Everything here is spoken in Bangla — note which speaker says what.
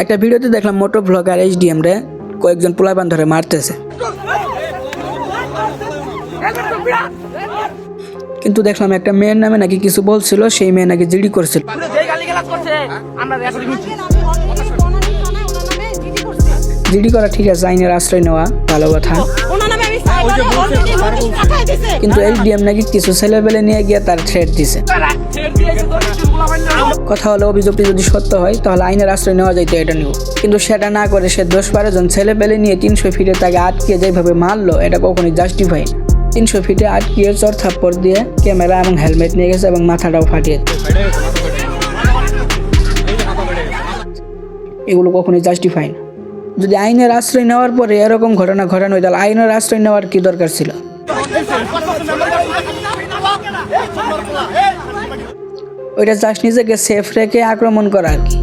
Speaker 1: একটা ভিডিওতে দেখলাম মোটো ব্লগার এইচডিএম রে কয়েকজন পোলাপান ধরে মারতেছে, কিন্তু দেখলাম একটা মেয়ের নামে নাকি কিছু বলছিল, সেই মেয়ে নাকি জিডি করছিল। জিডি করা ঠিক আছে, আইনের আশ্রয় নেওয়া ভালো কথা, কিন্তু এইচডিএম নাকি কিছু ছেলেপেলে নিয়ে গিয়ে তার থ্রেট দিছে। কথা হলো অভিযোগটি যদি সত্য হয় তাহলে আইনের আশ্রয় নেওয়া যাইতো, এটা নিব, কিন্তু সেটা না করে সে 10-12 জন ছেলেপেলে নিয়ে 300 ফিটে তাকে আটকে যেভাবে মারলো, এটা কখনোই জাস্টিফাই না। 300 ফিটে আটকিয়ে চর থাপ্পড় দিয়ে ক্যামেরা এবং হেলমেট নিয়ে গেছে এবং মাথাটাও ফাটিয়ে, এগুলো কখনোই জাস্টিফাই না। যদি আইনের আশ্রয় নেওয়ার পরে এরকম ঘটনা ঘটানো হয় তাহলে আইনের আশ্রয় নেওয়ার কি দরকার ছিল? ওইটা জাস্ট নিজেকে সেফ রেখে আক্রমণ করা আর কি।